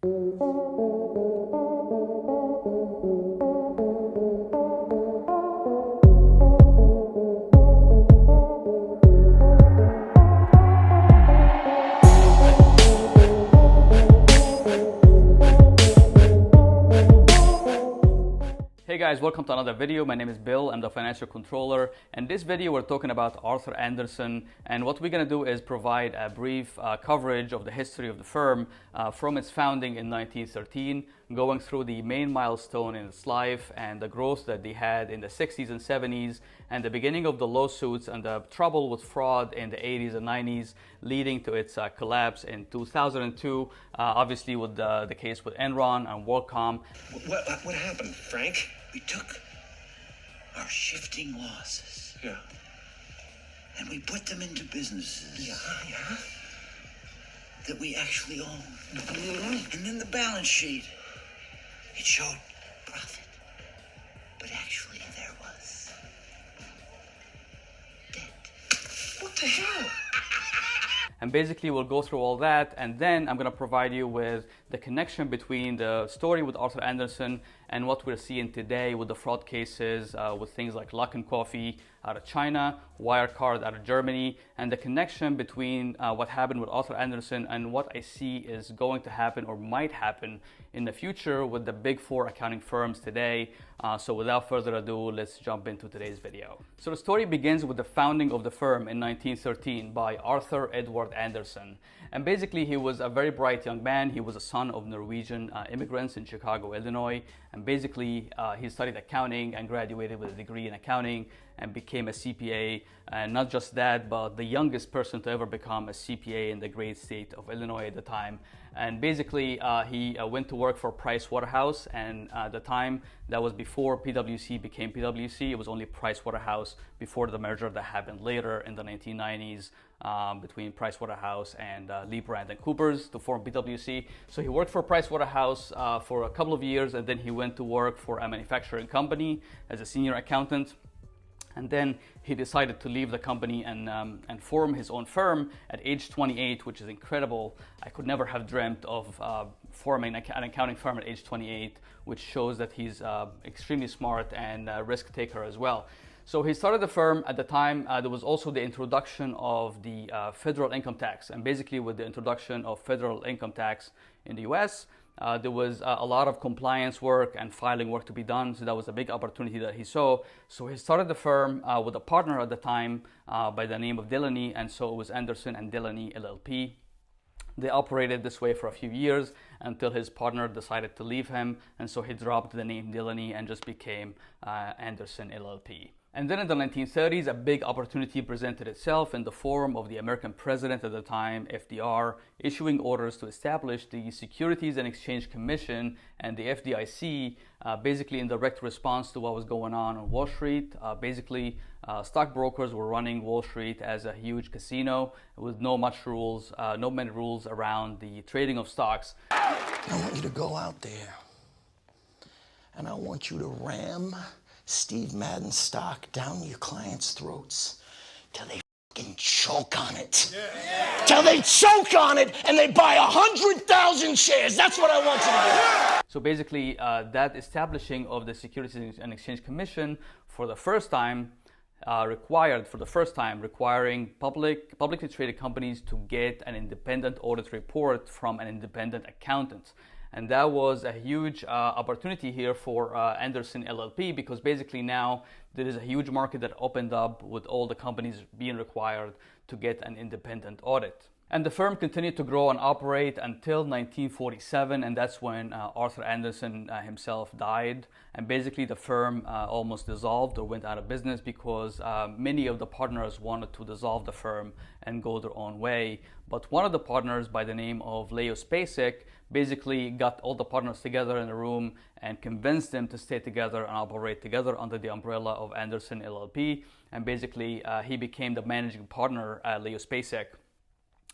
Hey guys, welcome to another video. My name is Bill, I'm the financial controller. In this video, we're talking about Arthur Andersen, and what we're going to do is provide a brief coverage of the history of the firm from its founding in 1913, going through the main milestone in its life and the growth that they had in the 60s and 70s, and the beginning of the lawsuits and the trouble with fraud in the 80s and 90s, leading to its collapse in 2002, obviously with the case with Enron and WorldCom. What happened, Frank? We took our shifting losses. Yeah. And we put them into businesses. Yeah. That we actually own. And then the balance sheet, it showed profit. But actually there was debt. What the hell? And basically we'll go through all that, and then I'm going to provide you with the connection between the story with Arthur Andersen and what we're seeing today with the fraud cases with things like Luckin Coffee out of China, Wirecard out of Germany, and the connection between what happened with Arthur Andersen and what I see is going to happen or might happen in the future with the big four accounting firms today. So without further ado, let's jump into today's video. So the story begins with the founding of the firm in 1913 by Arthur Edward Andersen. And basically he was a very bright young man. He was a son of Norwegian immigrants in Chicago, Illinois. And basically he studied accounting and graduated with a degree in accounting and became a CPA. And not just that, but the youngest person to ever become a CPA in the great state of Illinois at the time. And basically he went to work for Price Waterhouse, and at the time that was before PwC became PwC. It was only Price Waterhouse before the merger that happened later in the 1990s between Price Waterhouse and Lee Brand and Coopers to form PwC. So he worked for Price Waterhouse for a couple of years, and then he went to work for a manufacturing company as a senior accountant. And then he decided to leave the company and form his own firm at age 28, which is incredible. I could never have dreamt of forming an accounting firm at age 28, which shows that he's extremely smart and a risk taker as well. So he started the firm at the time. There was also the introduction of the federal income tax. And basically with the introduction of federal income tax in the US, there was a lot of compliance work and filing work to be done. So that was a big opportunity that he saw. So he started the firm with a partner at the time by the name of Delaney. And so it was Andersen and Delaney LLP. They operated this way for a few years until his partner decided to leave him. And so he dropped the name Delaney and just became Andersen LLP. And then in the 1930s, a big opportunity presented itself in the form of the American president at the time, FDR, issuing orders to establish the Securities and Exchange Commission and the FDIC, basically in direct response to what was going on Wall Street. Stockbrokers were running Wall Street as a huge casino with no many rules around the trading of stocks. I want you to go out there and I want you to ram Steve Madden's stock down your clients' throats till they fucking choke on it. Yeah. Till they choke on it and they buy 100,000 shares. That's what I want you to do. So basically, that establishing of the Securities and Exchange Commission for the first time requiring publicly traded companies to get an independent audit report from an independent accountant. And that was a huge opportunity here for Andersen LLP, because basically now there is a huge market that opened up with all the companies being required to get an independent audit. And the firm continued to grow and operate until 1947, and that's when Arthur Andersen himself died. And basically the firm almost dissolved or went out of business because many of the partners wanted to dissolve the firm and go their own way. But one of the partners by the name of Leo Spacek basically got all the partners together in a room and convinced them to stay together and operate together under the umbrella of Andersen LLP. And basically he became the managing partner, Leo Spacek.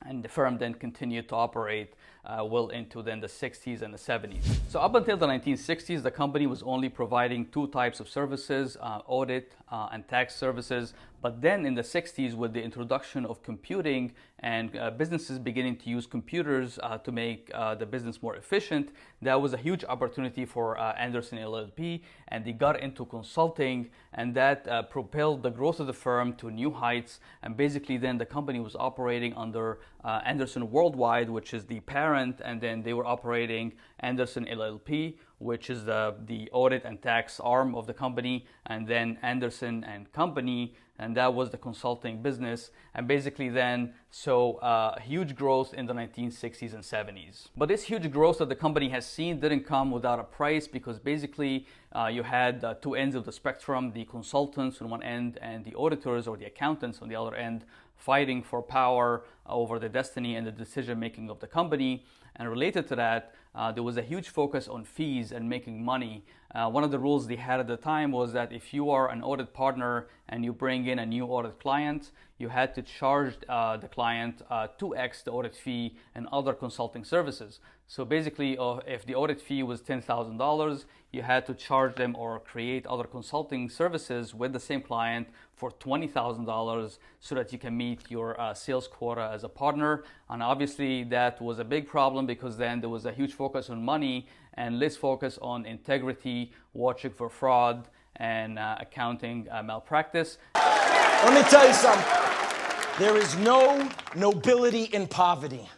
And the firm then continued to operate well into then the 60s and the 70s. So up until the 1960s, the company was only providing two types of services, audit and tax services. But then in the 60s, with the introduction of computing and businesses beginning to use computers to make the business more efficient, that was a huge opportunity for Andersen LLP, and they got into consulting, and that propelled the growth of the firm to new heights. And basically then the company was operating under Andersen Worldwide, which is the parent, and then they were operating Andersen LLP, which is the audit and tax arm of the company, and then Andersen and Company, and that was the consulting business. And basically then so huge growth in the 1960s and 70s. But this huge growth that the company has seen didn't come without a price, because basically you had two ends of the spectrum, the consultants on one end and the auditors or the accountants on the other end, fighting for power over the destiny and the decision making of the company. And related to that, there was a huge focus on fees and making money. One of the rules they had at the time was that if you are an audit partner and you bring in a new audit client, you had to charge the client 2x the audit fee and other consulting services. So basically, if the audit fee was $10,000, you had to charge them or create other consulting services with the same client for $20,000 so that you can meet your sales quota as a partner. And obviously that was a big problem, because then there was a huge focus on money and less focus on integrity, watching for fraud, and accounting malpractice. Let me tell you something. There is no nobility in poverty.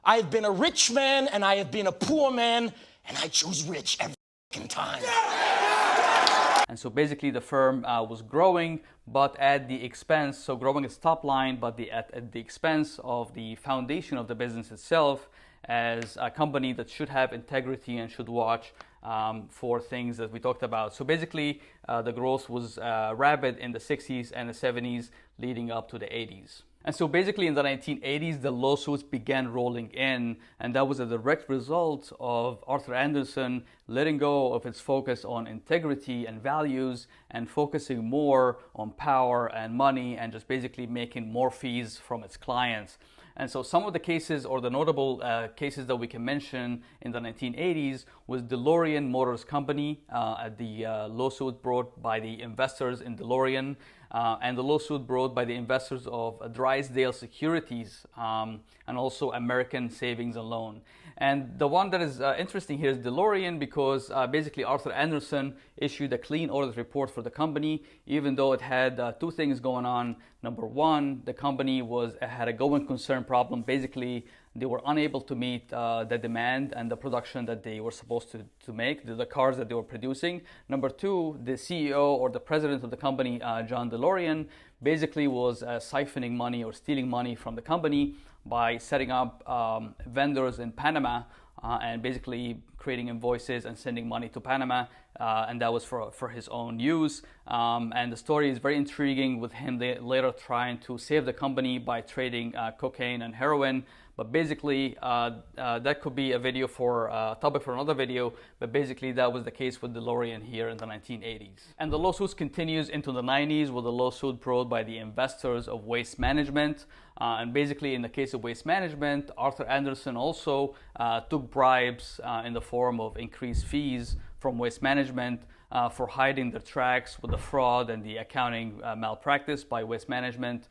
I have been a rich man and I have been a poor man, and I choose rich every time. And so basically the firm was growing, but at the expense, so growing its top line, but at the expense of the foundation of the business itself, as a company that should have integrity and should watch for things that we talked about. So basically the growth was rapid in the 60s and the 70s leading up to the 80s. And so basically in the 1980s, the lawsuits began rolling in, and that was a direct result of Arthur Andersen letting go of its focus on integrity and values and focusing more on power and money and just basically making more fees from its clients. And so some of the cases, or the notable cases that we can mention in the 1980s, was DeLorean Motors Company, the lawsuit brought by the investors in DeLorean, and the lawsuit brought by the investors of Drysdale Securities, and also American Savings and Loan. And the one that is interesting here is DeLorean, because basically Arthur Andersen issued a clean audit report for the company, even though it had two things going on. Number one, the company had a going concern problem. Basically, they were unable to meet the demand and the production that they were supposed to make, the cars that they were producing. Number two, the CEO or the president of the company, John DeLorean, basically was siphoning money or stealing money from the company by setting up vendors in Panama and basically creating invoices and sending money to Panama, and that was for his own use. And the story is very intriguing, with him later trying to save the company by trading cocaine and heroin. But basically, that could be a video for a topic for another video. But basically, that was the case with DeLorean here in the 1980s. And the lawsuits continues into the 90s with a lawsuit brought by the investors of Waste Management. And basically, in the case of Waste Management, Arthur Andersen also took bribes in the form of increased fees from Waste Management for hiding their tracks with the fraud and the accounting malpractice by Waste Management.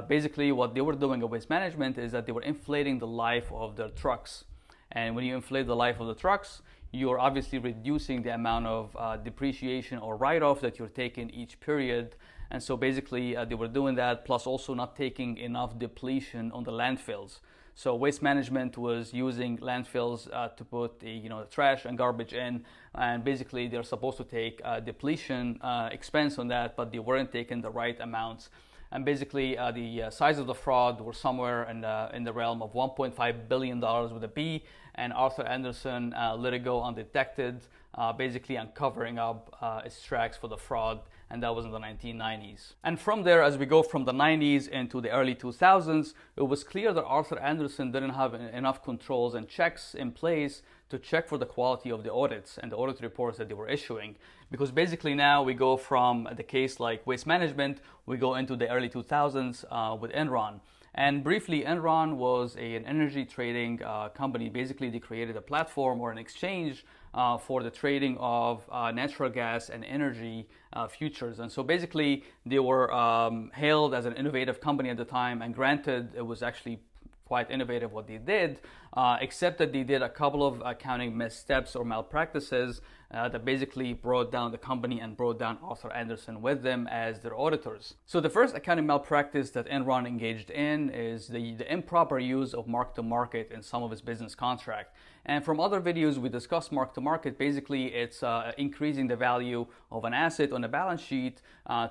Basically, what they were doing at Waste Management is that they were inflating the life of their trucks. And when you inflate the life of the trucks, you're obviously reducing the amount of depreciation or write-off that you're taking each period. And so basically, they were doing that, plus also not taking enough depletion on the landfills. So Waste Management was using landfills to put the trash and garbage in, and basically they're supposed to take depletion expense on that, but they weren't taking the right amounts. And basically the size of the fraud were somewhere in the realm of $1.5 billion with a B, and Arthur Andersen let it go undetected, basically uncovering up its tracks for the fraud, and that was in the 1990s. And from there, as we go from the 90s into the early 2000s, it was clear that Arthur Andersen didn't have enough controls and checks in place to check for the quality of the audits and the audit reports that they were issuing. Because basically now we go from the case like Waste Management, we go into the early 2000s with Enron. And briefly, Enron was an energy trading company. Basically, they created a platform or an exchange for the trading of natural gas and energy futures. And so basically, they were hailed as an innovative company at the time, and granted, it was actually quite innovative what they did, except that they did a couple of accounting missteps or malpractices that basically brought down the company and brought down Arthur Andersen with them as their auditors. So the first accounting malpractice that Enron engaged in is the improper use of mark-to-market in some of its business contract. And from other videos we discussed mark-to-market. Basically, it's increasing the value of an asset on a balance sheet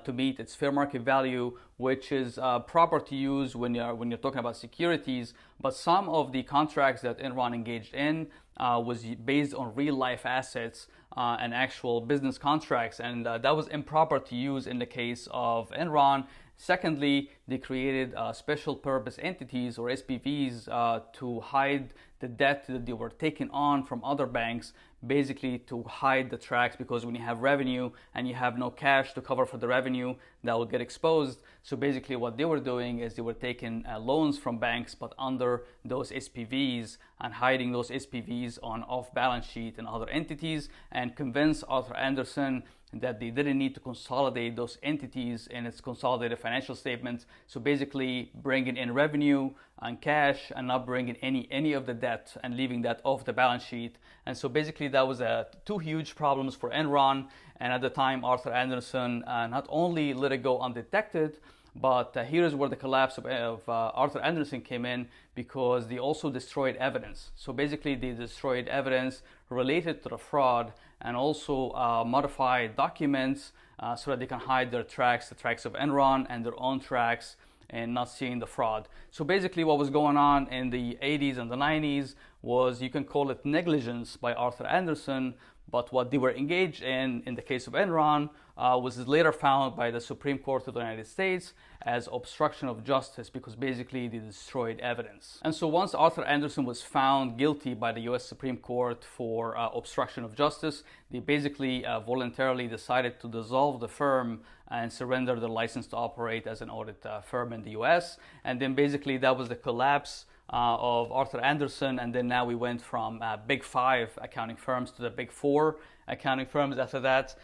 to meet its fair market value, which is proper to use when you're talking about securities. But some of the contracts that Enron engaged in was based on real life assets and actual business contracts, and that was improper to use in the case of Enron. Secondly, they created special purpose entities or SPVs to hide the debt that they were taking on from other banks, basically to hide the tracks, because when you have revenue and you have no cash to cover for the revenue, that will get exposed. So basically what they were doing is they were taking loans from banks but under those SPVs and hiding those SPVs on off-balance sheet and other entities, and convince Arthur Andersen that they didn't need to consolidate those entities in its consolidated financial statements. So basically bringing in revenue and cash and not bringing any of the debt and leaving that off the balance sheet. And so basically that was two huge problems for Enron. And at the time, Arthur Andersen not only let it go undetected, but here's where the collapse of Arthur Andersen came in, because they also destroyed evidence. So basically they destroyed evidence related to the fraud, and also modified documents so that they can hide their tracks, the tracks of Enron and their own tracks, and not seeing the fraud. So basically what was going on in the 80s and the 90s was, you can call it negligence by Arthur Andersen, but what they were engaged in the case of Enron, was later found by the Supreme Court of the United States as obstruction of justice, because basically they destroyed evidence. And so once Arthur Andersen was found guilty by the US Supreme Court for obstruction of justice, they basically voluntarily decided to dissolve the firm and surrender the license to operate as an audit firm in the US. And then basically that was the collapse of Arthur Andersen, and then now we went from big 5 accounting firms to the big 4 accounting firms after that.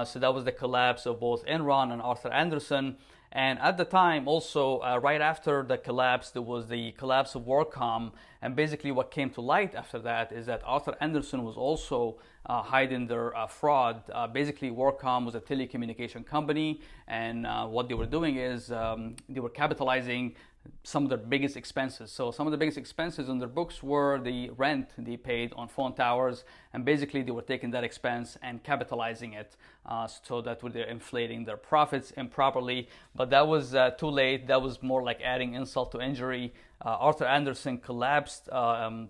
So that was the collapse of both Enron and Arthur Andersen. And at the time also, right after the collapse, there was the collapse of WorldCom. And basically what came to light after that is that Arthur Andersen was also hiding their fraud. Basically WorldCom was a telecommunication company, and what they were doing is they were capitalizing some of their biggest expenses. So some of the biggest expenses on their books were the rent they paid on phone towers, and basically they were taking that expense and capitalizing it so that they're inflating their profits improperly. But that was too late. That was more like adding insult to injury. Arthur Andersen collapsed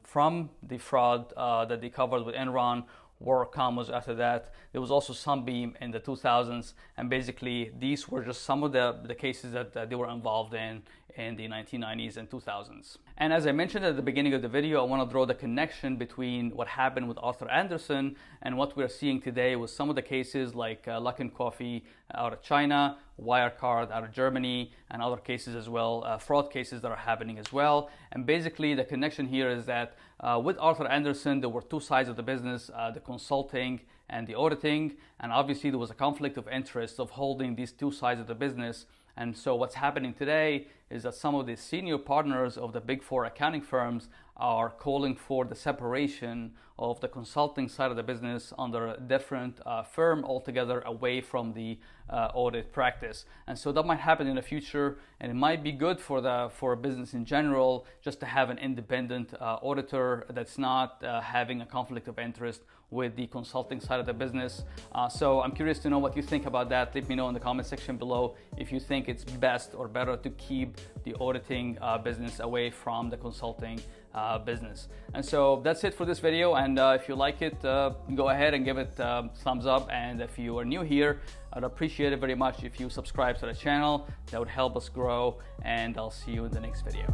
from the fraud that they covered with Enron. WorldCom was after that. There was also Sunbeam in the 2000s, and basically these were just some of the cases that they were involved in the 1990s and 2000s. And as I mentioned at the beginning of the video, I want to draw the connection between what happened with Arthur Andersen and what we're seeing today with some of the cases like Luckin Coffee out of China, Wirecard out of Germany, and other cases as well, fraud cases that are happening as well. And basically the connection here is that with Arthur Andersen, there were two sides of the business, the consulting and the auditing, and obviously there was a conflict of interest of holding these two sides of the business. And so what's happening today is that some of the senior partners of the big 4 accounting firms are calling for the separation of the consulting side of the business under a different firm altogether, away from the audit practice. And so that might happen in the future, and it might be good for a business in general just to have an independent auditor that's not having a conflict of interest with the consulting side of the business. So I'm curious to know what you think about that. Let me know in the comment section below if you think it's best or better to keep the auditing business away from the consulting business. And so that's it for this video, and if you like it, go ahead and give it thumbs up. And if you are new here, I'd appreciate it very much if you subscribe to the channel. That would help us grow, and I'll see you in the next video.